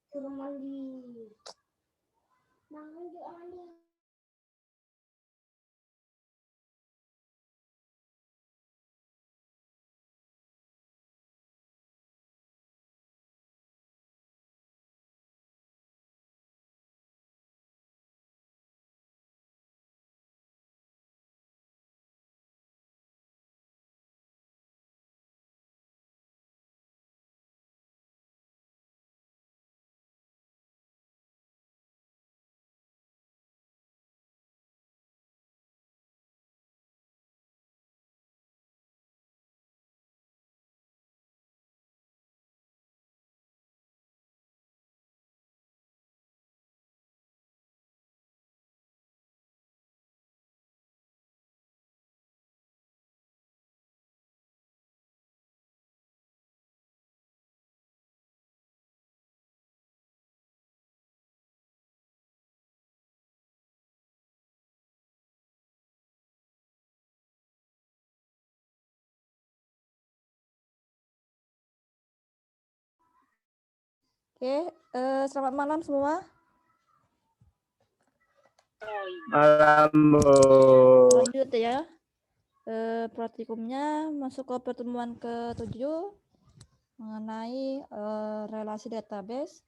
Suruh mandi. Bangun juga mandi. Oke, selamat malam semua. Malam, Bu. Lanjut ya. Praktikumnya masuk ke pertemuan ke-7 mengenai relasi database.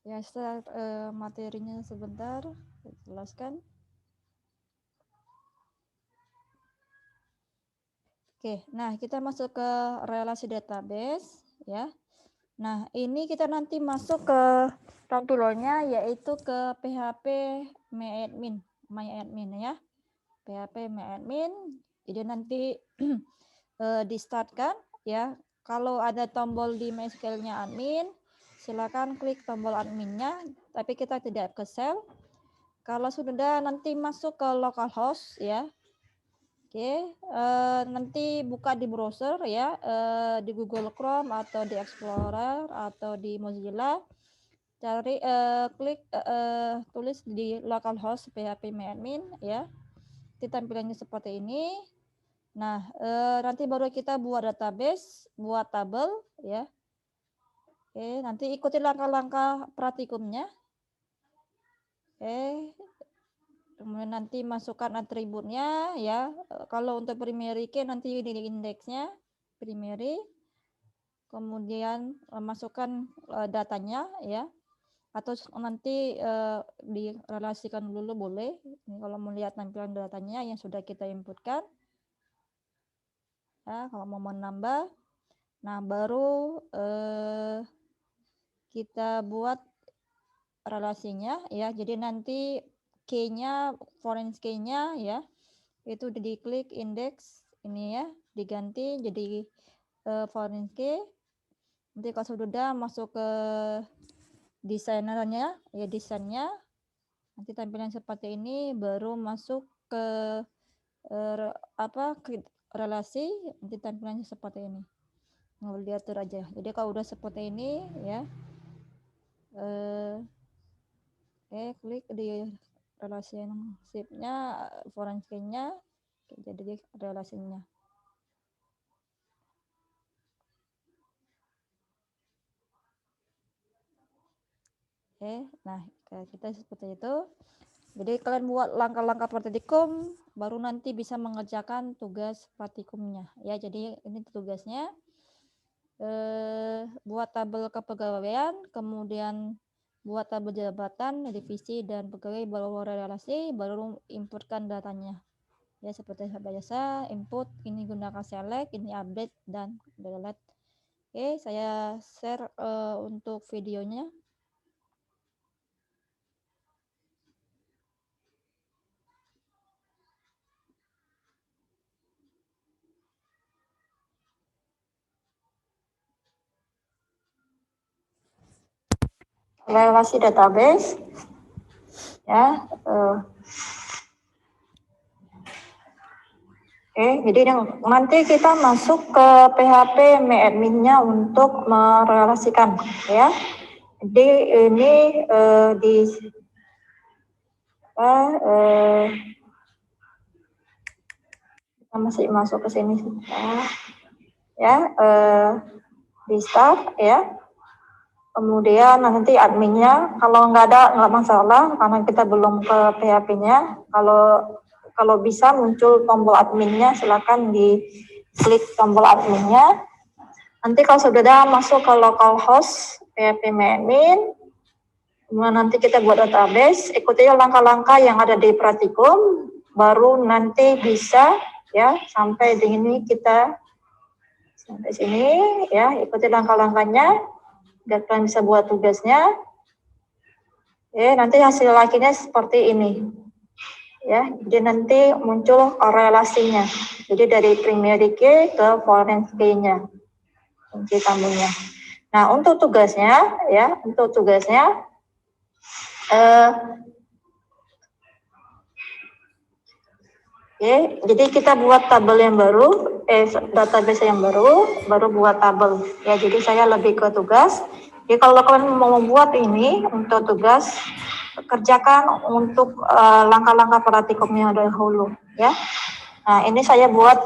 Ya, start materinya sebentar, saya jelaskan. Oke, nah kita masuk ke relasi database ya. Nah, ini kita nanti masuk ke tampilannya yaitu ke PHP MyAdmin ya. PHP MyAdmin. Jadi nanti di start kan ya. Kalau ada tombol di MySQL-nya admin, silakan klik tombol adminnya, tapi kita tidak ke sel. Kalau sudah nanti masuk ke localhost ya. Oke, nanti buka di browser ya, di Google Chrome atau di Explorer atau di Mozilla, cari klik tulis di localhost PHP MyAdmin ya. Nanti tampilannya seperti ini. Nah, nanti baru kita buat database, buat tabel ya. Oke, nanti ikuti langkah-langkah praktikumnya. Oke. Kemudian nanti masukkan atributnya ya. Kalau untuk primary key nanti di indeksnya primary. Kemudian masukkan datanya ya. Atau nanti direlasikan dulu boleh. Ini kalau melihat tampilan datanya yang sudah kita inputkan. Ya, kalau mau menambah. Nah, baru kita buat relasinya ya. Jadi nanti key-nya, foreign key-nya ya. Itu diklik indeks ini ya, diganti jadi foreign key. Nanti kalau sudah masuk ke desainernya ya, desainnya nanti tampilan seperti ini, baru masuk ke relasi, nanti tampilannya seperti ini. Nggak diatur aja. Jadi kalau udah seperti ini ya, klik di relasi shape-nya, foreign key-nya, jadi relasinya. Oke, nah kita seperti itu. Jadi kalian buat langkah-langkah praktikum, baru nanti bisa mengerjakan tugas praktikumnya. Ya, jadi ini tugasnya. Buat tabel kepegawaian, kemudian buat tabel jabatan, divisi dan pegawai, baru relasi, baru inputkan datanya. Ya, seperti biasa, input, ini gunakan select, ini update dan delete. Oke, saya share untuk videonya. Relasi database ya. Jadi nanti kita masuk ke PHP MyAdmin-nya untuk merelasikan ya. Jadi ini kita masih masuk ke sini ya, di start ya. Kemudian nanti adminnya, kalau nggak ada nggak masalah karena kita belum ke PHP-nya. Kalau bisa muncul tombol adminnya, silakan diklik tombol adminnya. Nanti kalau sudah masuk ke localhost PHP admin, kemudian nanti kita buat database, ikuti langkah-langkah yang ada di praktikum, baru nanti bisa ya sampai di ini kita sampai sini ya, ikuti langkah-langkahnya biar kalian bisa buat tugasnya. Nanti hasil akhirnya seperti ini. Ya, jadi nanti muncul relasinya. Jadi dari primary key ke foreign key-nya. Kunci tamunya. Nah, untuk tugasnya jadi kita buat tabel yang baru, database yang baru buat tabel. Ya, jadi saya lebih ke tugas. Jadi kalau kalian mau membuat ini untuk tugas, kerjakan untuk langkah-langkah praktikumnya dahulu, ya. Nah, ini saya buat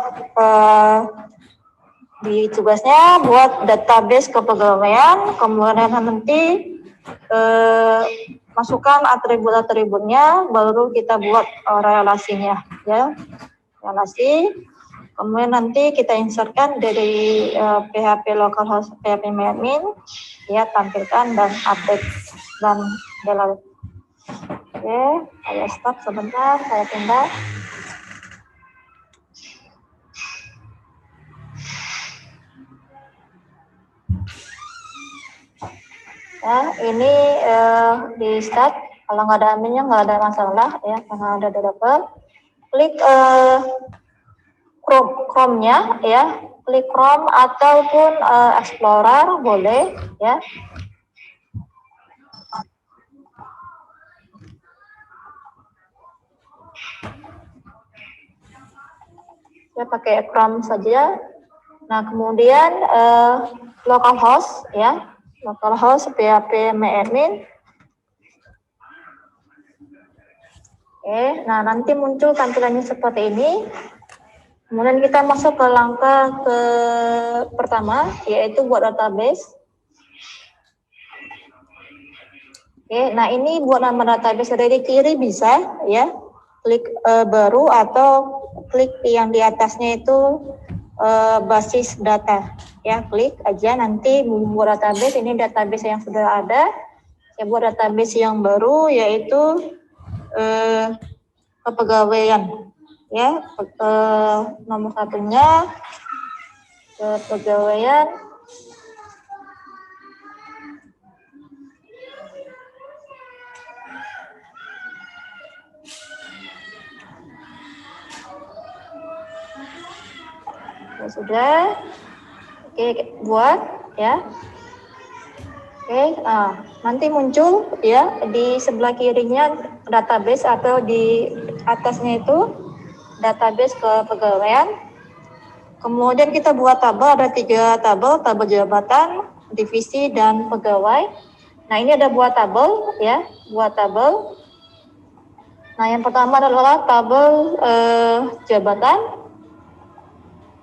di tugasnya buat database kepegawaian, kemudian nanti masukkan atribut-atributnya, baru kita buat relasinya, ya, relasi. Kemudian nanti kita insertkan dari PHP localhost PHP admin, ya, tampilkan dan update dan delete. Oke, saya stop sebentar, saya pindah. Ya, ini di start. Kalau nggak ada adminnya nggak ada masalah, ya, karena ada developer. Klik Chrome-nya, ya, klik Chrome ataupun Explorer boleh, ya. Ya, pakai Chrome saja. Nah, kemudian localhost, ya, localhost PHP admin. Nah nanti muncul tampilannya seperti ini. Kemudian kita masuk ke langkah pertama, yaitu buat database. Nah ini buat nama database dari kiri bisa, ya, klik baru atau klik yang di atasnya itu basis data, ya, klik aja nanti buat database. Ini database yang sudah ada. Saya buat database yang baru yaitu kepegawaian, ya, nomor satunya kepegawaian. Ya, sudah. Oke, buat, ya. Oke, nanti muncul, ya, di sebelah kirinya database atau di atasnya itu database kepegawaian. Kemudian kita buat tabel, ada 3 tabel, tabel jabatan, divisi, dan pegawai. Nah, ini ada buat tabel, ya, buat tabel. Nah, yang pertama adalah tabel jabatan.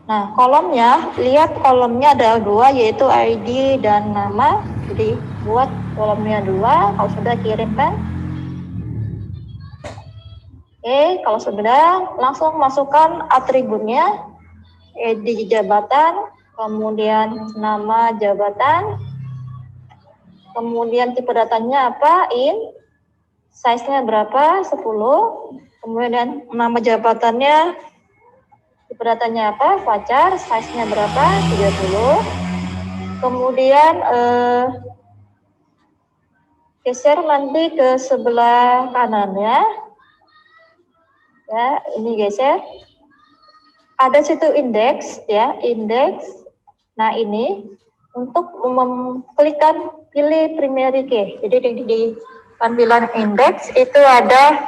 Nah, kolomnya, lihat kolomnya ada 2, yaitu ID dan nama. Jadi, buat kolomnya 2, kalau sudah kirimkan. Kalau sudah, langsung masukkan atributnya, ID jabatan, kemudian nama jabatan, kemudian tipe datanya apa, size-nya berapa, 10, kemudian nama jabatannya, tipe datanya apa, fajar, size-nya berapa, 30. Kemudian geser nanti ke sebelah kanannya, ya, ini geser. Ada situ indeks, ya, indeks. Nah, ini untuk klikkan pilih primary key. Jadi di tampilan indeks itu ada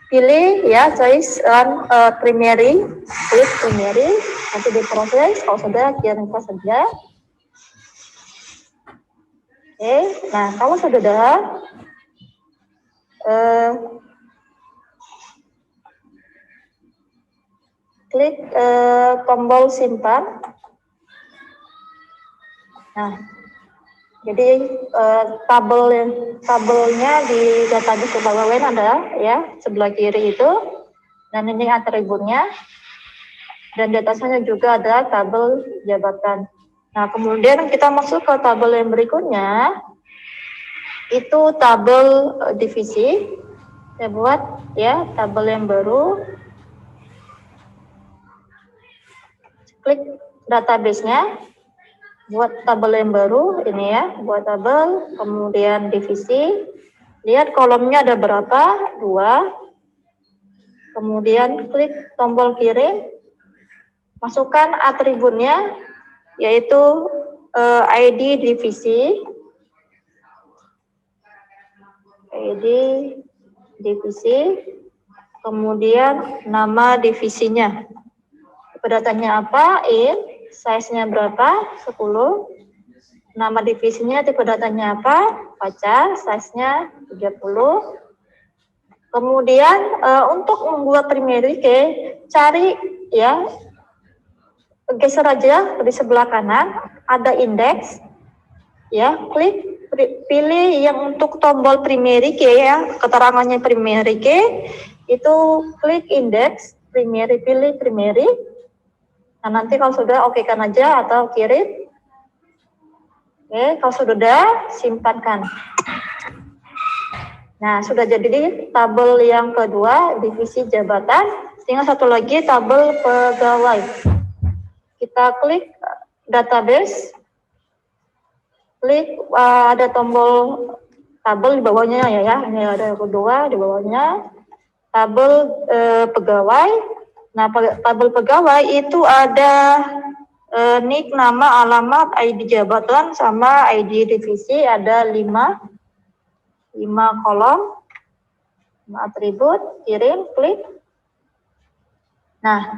pilih, ya, choice on primary, klik primary, nanti diproses. Kalau sudah, kirimkan saja. Nah, kalau sudah klik tombol simpan. Nah, Jadi tabelnya di database kepegawaian ada ya sebelah kiri itu, dan ini atributnya, dan di atasnya juga ada tabel jabatan. Nah, kemudian kita masuk ke tabel yang berikutnya, itu tabel divisi. Saya buat ya tabel yang baru, klik database-nya, buat tabel yang baru ini ya, buat tabel, kemudian divisi, lihat kolomnya ada berapa, 2, kemudian klik tombol kirim, masukkan atributnya, yaitu ID divisi, kemudian nama divisinya, datanya apa, size-nya berapa, 10, nama divisinya, tipe datanya apa, pacar, size-nya 30. Kemudian untuk membuat primary key, cari ya, geser aja di sebelah kanan, ada indeks, ya, klik, pilih yang untuk tombol primary key ya, keterangannya primary key, itu klik indeks, primary, pilih primary. Nah, nanti kalau sudah oke kan aja atau kirim. Oke, kalau sudah simpankan. Nah, sudah jadi tabel yang kedua, divisi jabatan. Tinggal satu lagi tabel pegawai. Kita klik database. Klik ada tombol tabel di bawahnya ya. Ini ada kedua di bawahnya. Tabel pegawai. Nah, tabel pegawai itu ada NIK, nama, alamat, ID jabatan, sama ID divisi, ada 5 kolom, 5 atribut, kirim, klik. Nah,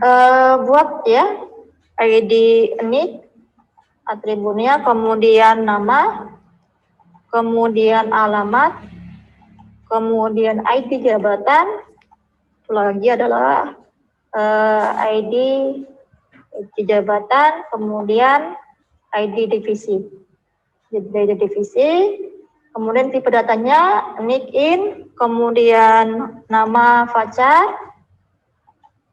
buat ya ID NIK, atributnya, kemudian nama, kemudian alamat, kemudian ID jabatan, lagi adalah ID jabatan, kemudian ID divisi. Jadi divisi, kemudian tipe datanya NIK in, kemudian nama pacar,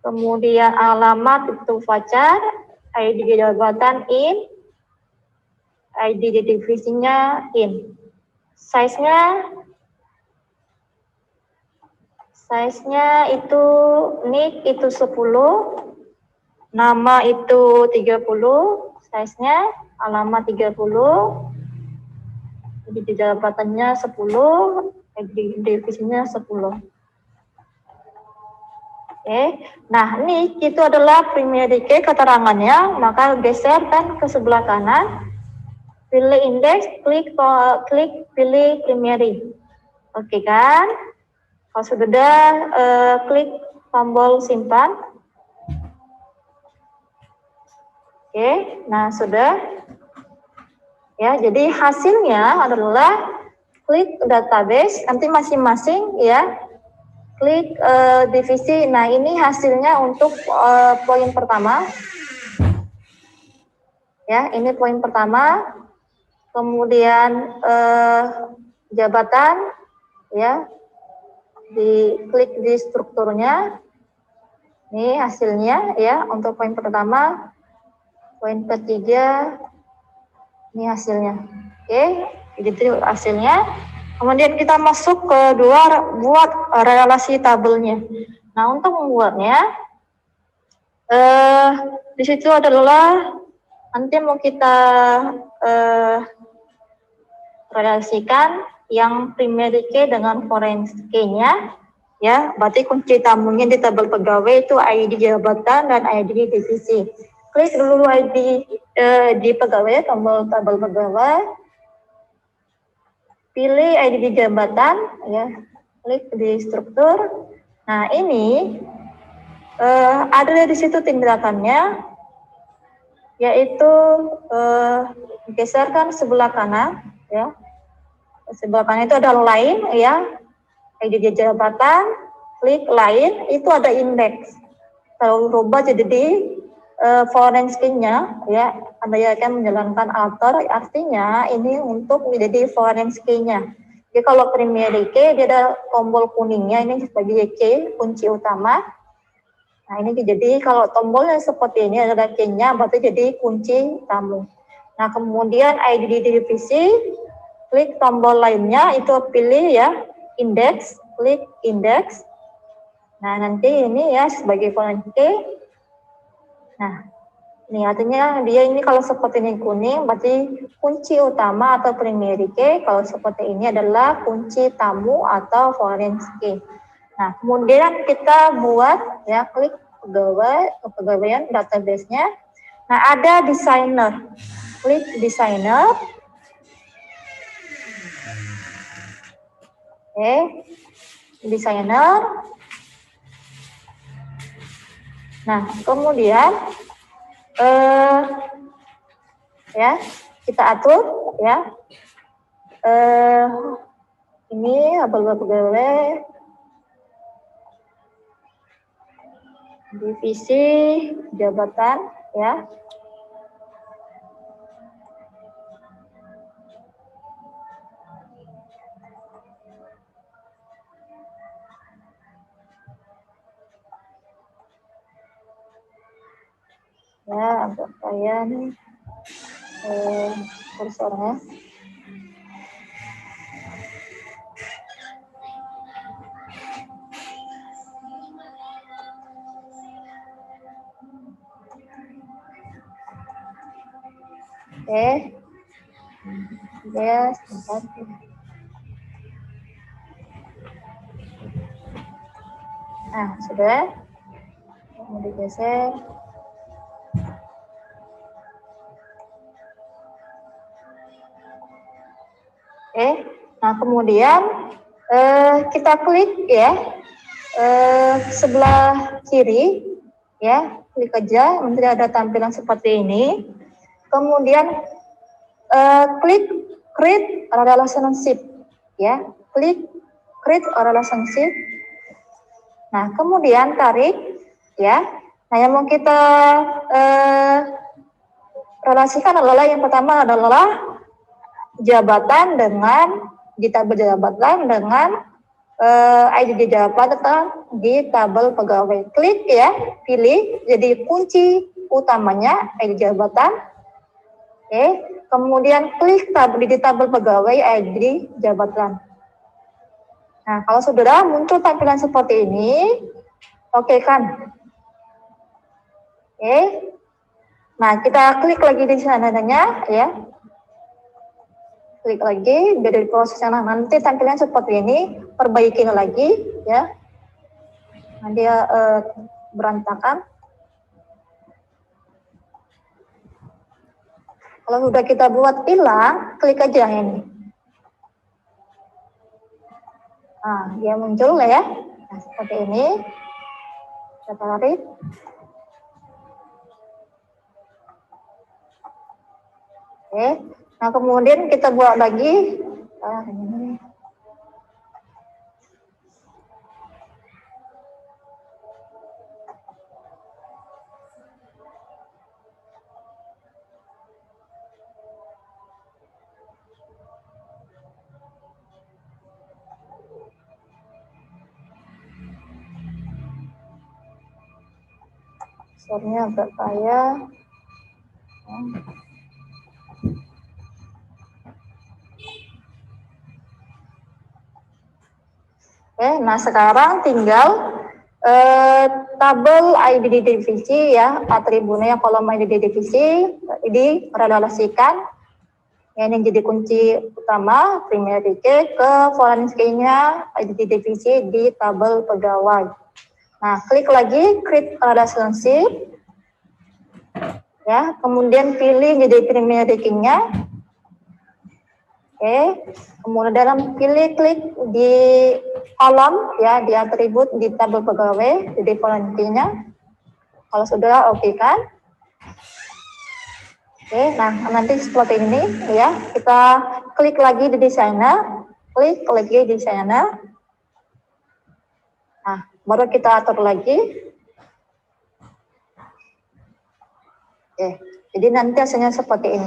kemudian alamat itu pacar, ID jabatan in, ID divisinya in. Size-nya itu NIK itu 10, nama itu 30, size-nya, alamat 30, jadi jabatannya 10, divisinya 10. Oke, nah NIK itu adalah primary key keterangannya, maka geserkan ke sebelah kanan, pilih indeks, klik pilih primary. Oke kan? Kalau sudah klik tombol simpan. Oke, nah sudah. Ya, jadi hasilnya adalah klik database, nanti masing-masing ya, klik divisi. Nah, ini hasilnya untuk poin pertama. Ya, ini poin pertama. Kemudian jabatan, ya, diklik di strukturnya. Ini hasilnya ya untuk poin pertama. Poin ketiga, ini hasilnya. Oke, itu hasilnya. Kemudian kita masuk ke buat relasi tabelnya. Nah, untuk membuatnya, di situ adalah nanti mau kita relasikan yang primary key dengan foreign key-nya. Ya, berarti kunci tamunya di tabel pegawai itu ID jabatan dan ID divisi. Klik dulu ID di pegawai, tombol tabel pegawai. Pilih ID jabatan, ya. Klik di struktur. Nah, ini ada di situ tindakannya, yaitu geserkan sebelah kanan, ya. Sebelah kanan itu ada line, ya. ID jabatan, klik lain, itu ada indeks. Kalau rubah jadi di foreign key-nya ya, Anda akan menjalankan alter, artinya ini untuk menjadi foreign key-nya. Jadi kalau primary key dia ada tombol kuningnya ini sebagai key kunci utama. Nah ini jadi kalau tombolnya seperti ini ada key-nya berarti jadi kunci tamu. Nah kemudian ID divisi, klik tombol lainnya itu pilih ya index, klik index. Nah nanti ini ya sebagai foreign key. Nah ini artinya dia ini kalau seperti ini kuning berarti kunci utama atau primary key, kalau seperti ini adalah kunci tamu atau foreign key. Nah, kemudian kita buat ya klik kepegawaian database-nya. Nah, ada designer. Klik designer. Oke. Designer. Nah, kemudian ya kita atur ya ini pegawai divisi jabatan ya agak saya nih kursornya. Oke, ya sebentar. Nah sudah, mau digeser. Oke, nah kemudian kita klik ya sebelah kiri ya, klik aja, nanti ada tampilan seperti ini. Kemudian klik create relationship ya, klik create relationship. Nah kemudian tarik ya. Nah yang mau kita relasikan adalah yang pertama adalah jabatan dengan di tabel jabatan dengan ID jabatan di tabel pegawai. Klik ya, pilih jadi kunci utamanya ID jabatan. Oke, kemudian klik di tabel pegawai ID jabatan. Nah, kalau sudah muncul tampilan seperti ini, oke kan? Oke. Nah, kita klik lagi di sananya ya. Klik lagi, dari prosesnya nanti tampilan seperti ini, perbaikin lagi ya. Nah, dia berantakan. Kalau sudah kita buat hilang, klik aja ini. Nah, dia muncul ya. Nah, seperti ini. Kita tarik. Oke. Nah, kemudian kita buat lagi. Ini. Soalnya agak payah. Oke, nah sekarang tinggal tabel ID divisi ya, atributnya kolom ID divisi direlasikan. Ya, ini jadi kunci utama primary key ke foreign key-nya ID divisi di tabel pegawai. Nah, klik lagi create relationship. Ya, kemudian pilih jadi primary key-nya. Oke, kemudian pilih klik di kolom ya, di atribut di tabel pegawai jadi foreign key-nya. Kalau sudah oke kan? Oke, nah nanti seperti ini ya, kita klik lagi di desainer, klik lagi di desainer. Nah, baru kita atur lagi. Oke, jadi nanti hasilnya seperti ini.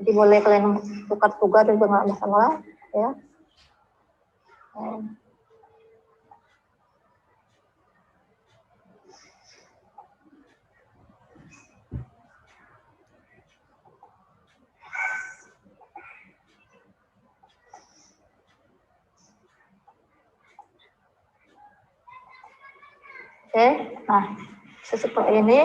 Jadi boleh kalian tukar-tukar juga nggak masalah, ya. Oke, nah seperti ini.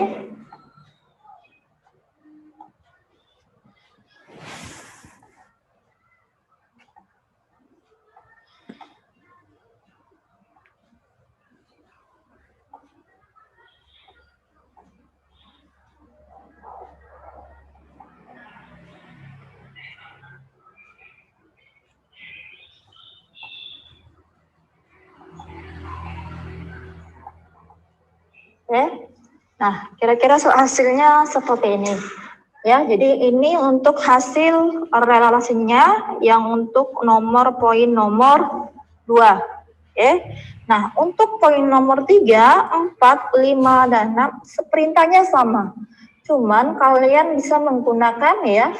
Oke, nah kira-kira hasilnya seperti ini. Ya, jadi ini untuk hasil relasinya yang untuk poin nomor 2. Oke. Nah, untuk poin nomor 3, 4, 5, dan 6 perintahnya sama. Cuman kalian bisa menggunakan ya,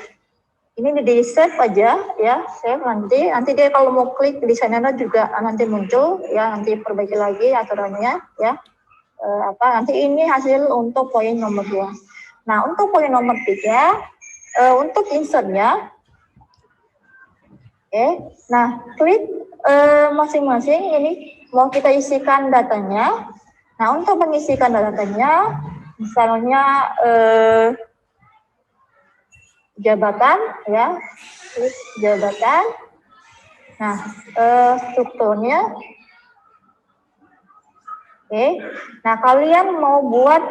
ini di save aja ya, save nanti dia kalau mau klik di sana juga nanti muncul ya, nanti perbaiki lagi aturannya ya. Nanti ini hasil untuk poin nomor 2. Nah, untuk poin nomor 3, untuk insertnya, oke. Nah, klik masing-masing ini mau kita isikan datanya. Nah, untuk mengisikan datanya, misalnya jabatan, ya, klik jabatan. Nah, strukturnya. Oke, nah kalian mau buat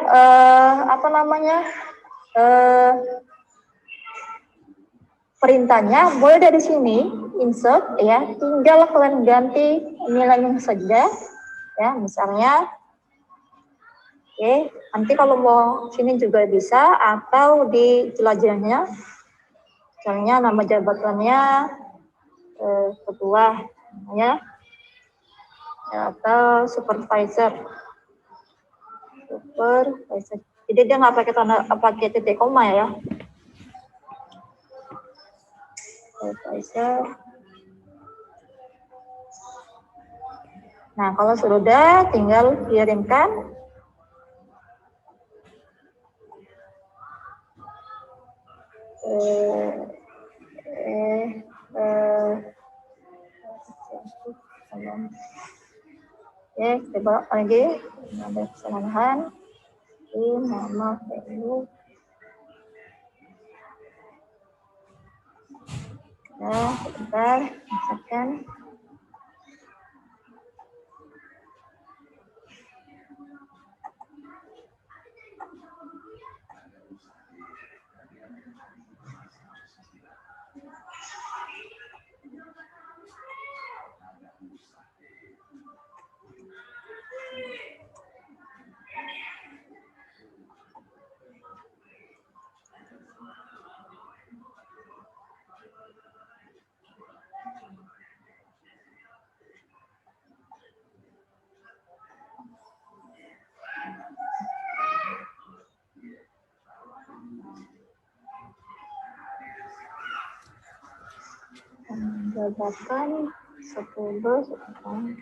perintahnya boleh dari sini insert ya, tinggal kalian ganti nilainya saja ya, misalnya. Oke, nanti kalau mau sini juga bisa atau di jelajahnya, misalnya nama jabatannya ketua ya, atau supervisor. Jadi dia nggak pakai titik koma ya. Supervisor. Nah, kalau sudah tinggal kirimkan. Coba lagi, ada kesalahan. Nama Facebook. Ya, sebentar, misalkan. Jabatan 10 sekarang.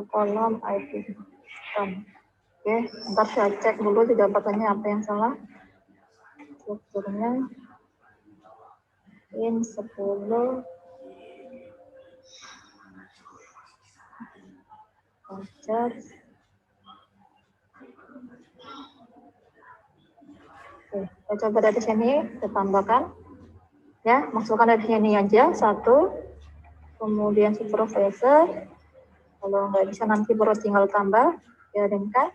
Kolom ID. Oke, ntar saya cek dulu di jabatannya apa yang salah. Strukturnya. Pin 10 voucher. Oke, kita coba dari sini kita tambahkan. Ya, masukkan dari sini aja 1, kemudian supervisor. Kalau nggak bisa nanti baru tinggal tambah, kirimkan.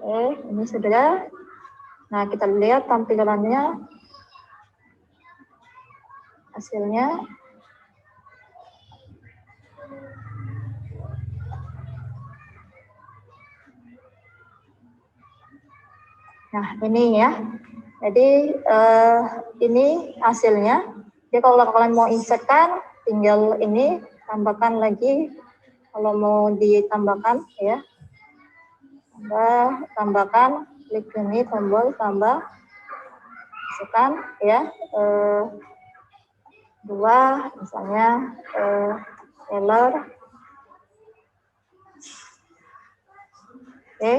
Oke, ini sudah. Nah, kita lihat tampilannya, hasilnya. Nah, ini ya. Jadi, ini hasilnya. Jadi, kalau kalian mau insertkan, tinggal ini, tambahkan lagi. Kalau mau ditambahkan, ya. Tambahkan, klik ini, tombol tambah. Masukkan, ya. 2, misalnya, seller. Oke.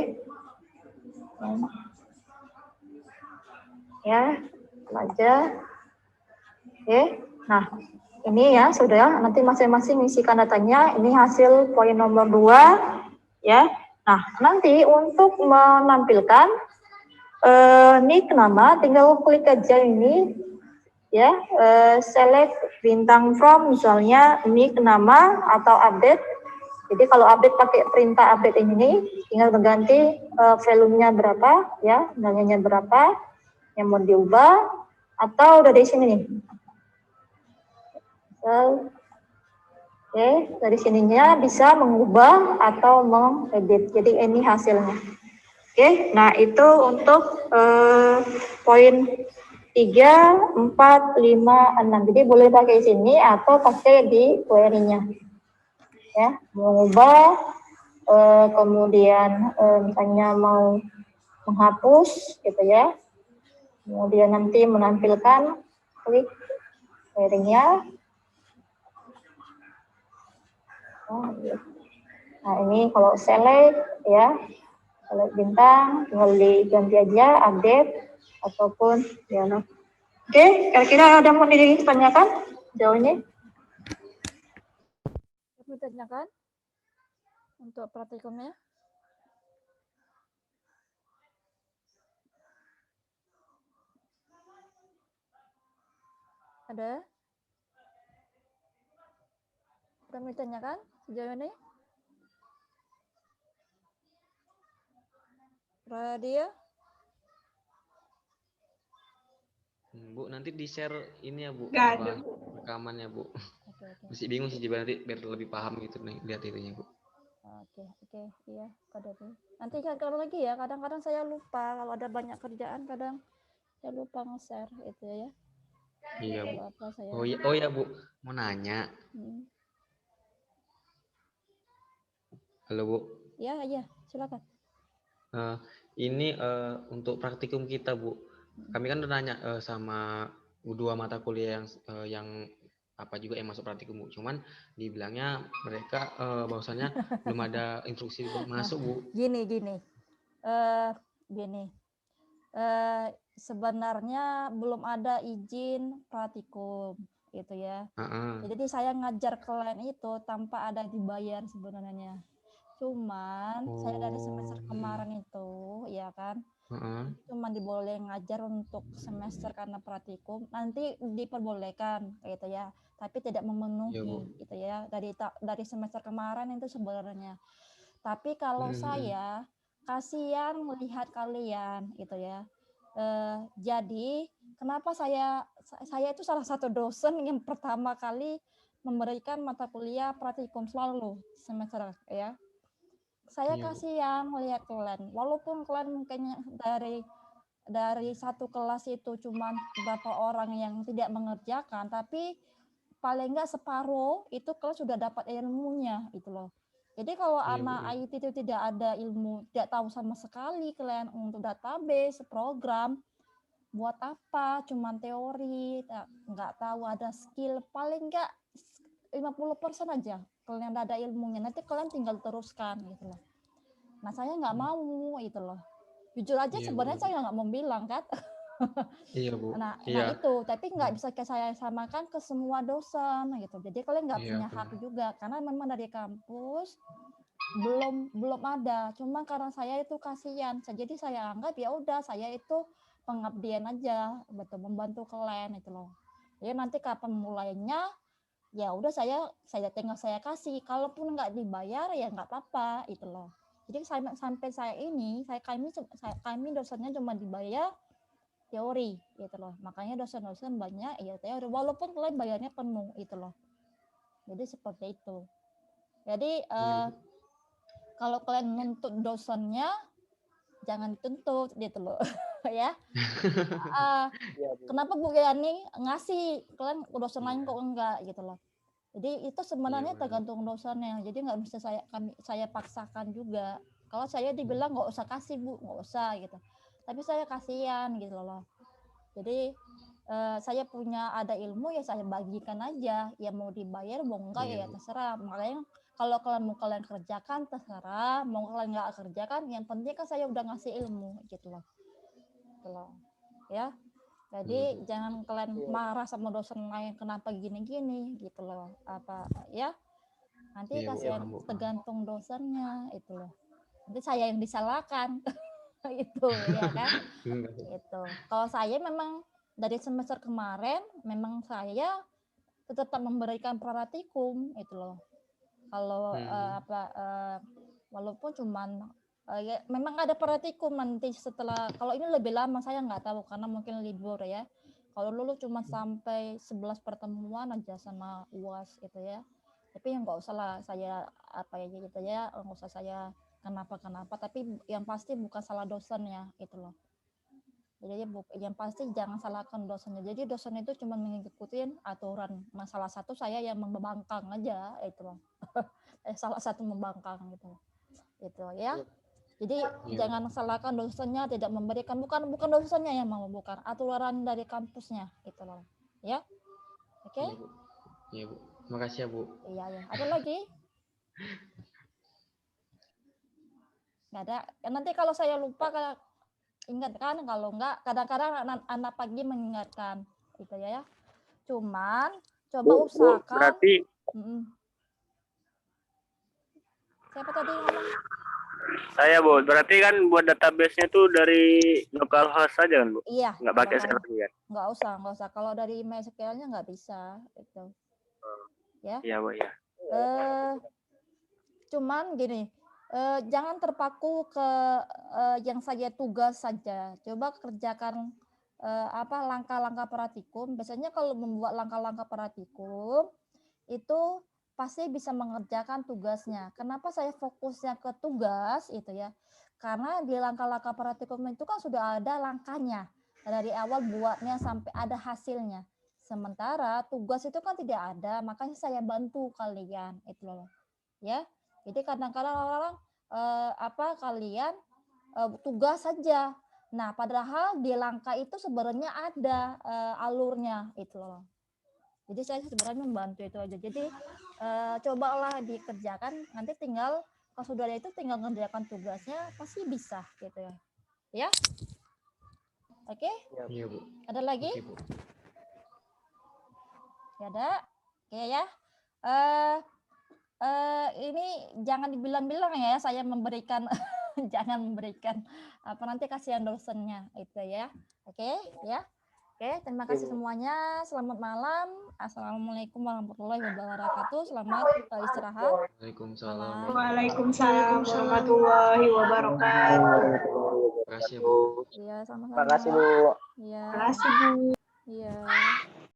Ya, aja. Oke. Nah, ini ya sudah, nanti masing-masing isikan datanya. Ini hasil poin nomor 2, ya. Nah, nanti untuk menampilkan nick nama, tinggal klik aja ini, ya. Select bintang from, misalnya nick nama atau update. Jadi kalau update pakai perintah update ini, tinggal ganti volume-nya berapa, ya, nilainya berapa yang mau diubah, atau dari sini nih. Oke, dari sininya bisa mengubah atau mengedit. Jadi ini hasilnya. Oke, nah itu untuk poin 3, 4, 5, 6. Jadi boleh pakai sini atau pakai di query-nya. Ya, mengubah, kemudian misalnya mau menghapus gitu ya. Kemudian nanti menampilkan, klik query-nya. Nah, ini kalau select ya, select bintang, tinggal diganti aja update ataupun ya. Oke, kira-kira ada mau ditanyakan jauh ini? Ibu tanyakan untuk praktikumnya. Ada? Kami tanyakan sejauh ini? Radio? Bu, nanti di-share ini ya, Bu. Nggak apa ada, Bu. rekamannya, Bu. Oke, oke. Masih bingung sih nanti biar lebih paham gitu nih lihat itunya, Bu. Oke, iya, pada tuh. Nanti kalau lagi ya, kadang-kadang saya lupa kalau ada banyak kerjaan, kadang saya lupa nge-share itu ya. Iya, Bu. Kalau apa saya. Oh ya, Bu. Mau nanya. Hmm. Halo, Bu. Ya, silakan. Ini untuk praktikum kita, Bu. Kami kan udah nanya sama 2 mata kuliah yang apa juga yang masuk praktikum, Bu. Cuman dibilangnya mereka bahwasannya belum ada instruksi masuk, Bu. Gini. Sebenarnya belum ada izin praktikum gitu ya. Jadi saya ngajar kalian itu tanpa ada dibayar sebenarnya. Cuman saya dari semester kemarin itu ya kan, cuman diboleh ngajar untuk semester karena praktikum, nanti diperbolehkan gitu ya, tapi tidak memenuhi gitu ya, dari semester kemarin itu sebenarnya. Tapi kalau saya kasihan melihat kalian gitu ya. Jadi kenapa saya itu salah satu dosen yang pertama kali memberikan mata kuliah praktikum selalu semester ya. Saya kasihan melihat kalian, walaupun kalian mungkin dari satu kelas itu cuma beberapa orang yang tidak mengerjakan, tapi paling enggak separuh itu kalian sudah dapat ilmunya itu loh. Jadi kalau anak IT itu tidak ada ilmu, tidak tahu sama sekali kalian untuk database, program, buat apa? Cuman teori, nggak tahu ada skill, paling enggak 50% aja kalian ada ilmunya, nanti kalian tinggal teruskan gitu loh. Nah saya nggak mau itu loh. Jujur aja sebenarnya saya nggak mau bilang kan. Iya, Bu. Nah Iya. itu, tapi nggak bisa saya samakan ke semua dosen gitu. Jadi kalian nggak Iya, punya hak benar. juga karena memang dari kampus belum ada. Cuma karena saya itu kasihan, jadi saya anggap ya udah saya itu pengabdian aja, betul membantu kalian itu loh. Jadi nanti kapan mulainya ya udah saya tinggal saya kasih. Kalaupun nggak dibayar ya nggak apa-apa itu loh. Jadi sampai saya ini, kami dosennya cuma dibayar teori gitu loh. Makanya dosen-dosen banyak ya teori walaupun kalian bayarnya penuh itu loh. Jadi seperti itu. Jadi Iya, Bu. kalau kalian nuntut dosennya jangan dituntut gitu loh. Ya. Kenapa Bu Yani ngasih kalian dosen lain kok enggak gitu loh. Jadi itu sebenarnya Iya, benar. tergantung dosennya. Jadi nggak bisa saya paksakan juga. Kalau saya dibilang nggak usah kasih Bu, nggak usah gitu. Tapi saya kasihan gitu loh. Jadi saya punya ada ilmu ya saya bagikan aja. Ya mau dibayar mau enggak Iya, ya Bu. terserah. Makanya kalau kalian kerjakan terserah, mau kalian nggak kerjakan, yang penting kan saya udah ngasih ilmu gitu loh. Gitu loh. Ya. Iya, Jadi Bu. jangan kalian marah sama dosen lain kenapa gini-gini gitu loh. Apa ya? Nanti Iya, Bu. kasihan Paham, Bu. Paham. tergantung dosennya itu loh. Nanti saya yang disalahkan. Itu ya kan? Enggak, Bu. Itu. Kalau saya memang dari semester kemarin memang saya tetap memberikan praktikum itu loh. Kalau walaupun cuman ya, memang ada praktikum nanti setelah kalau ini lebih lama saya nggak tahu karena mungkin libur ya. Kalau dulu cuma sampai 11 pertemuan aja sama UAS itu ya. Tapi yang nggak usah lah saya apa ya gitu ya, nggak usah saya kenapa tapi yang pasti bukan salah dosennya itu loh. Jadi yang pasti jangan salahkan dosennya. Jadi dosen itu cuma mengikuti aturan. Nah, salah satu saya yang membangkang aja itu loh. Salah satu membangkang gitu. Itu ya. Jadi Iya, Bu. jangan salahkan dosennya tidak memberikan bukan dosennya yang mau bukan aturan dari kampusnya itu loh. Ya. Oke? Iya, Bu. Iya, Bu. Makasih ya, Bu. Iya ya. Ada lagi? Nggak ada. Nanti kalau saya lupa ingatkan, kalau enggak kadang-kadang anak pagi mengingatkan gitu ya. Cuman coba usahakan. Berarti Siapa tadi ngomong? saya, Bu. Berarti kan buat database-nya tuh dari localhost saja kan, Bu? Iya. Nggak pakai shell lagi kan? Nggak usah. Kalau dari MySQL-nya nggak bisa itu. Ya. Iya, Bu, ya. Cuman gini, jangan terpaku ke yang saja tugas saja. Coba kerjakan langkah-langkah praktikum. Biasanya kalau membuat langkah-langkah praktikum itu pasti bisa mengerjakan tugasnya. Kenapa saya fokusnya ke tugas itu ya? Karena di langkah-langkah praktikum itu kan sudah ada langkahnya dari awal buatnya sampai ada hasilnya. Sementara tugas itu kan tidak ada, makanya saya bantu kalian itu loh. Ya. Jadi kadang-kadang orang kalian tugas saja. Nah, padahal di langkah itu sebenarnya ada alurnya itu loh. Jadi saya sebenarnya membantu itu aja. Jadi cobalah dikerjakan. Nanti tinggal kalau sudah ada itu tinggal mengerjakan tugasnya pasti bisa gitu ya. Ya. Oke? Iya, Bu. Ada lagi? Oke, Bu. Ya ada. Oke ya. Ini jangan dibilang-bilang ya saya memberikan jangan memberikan nanti kasihan dosennya itu ya. Oke ya. Oke, terima kasih semuanya. Selamat malam. Assalamualaikum warahmatullahi wabarakatuh. Selamat istirahat. Waalaikumsalam. Waalaikumsalam warahmatullahi wabarakatuh. Terima kasih, Bu. Iya, sama-sama. Terima kasih, Bu. Iya. Terima kasih, Bu. Iya.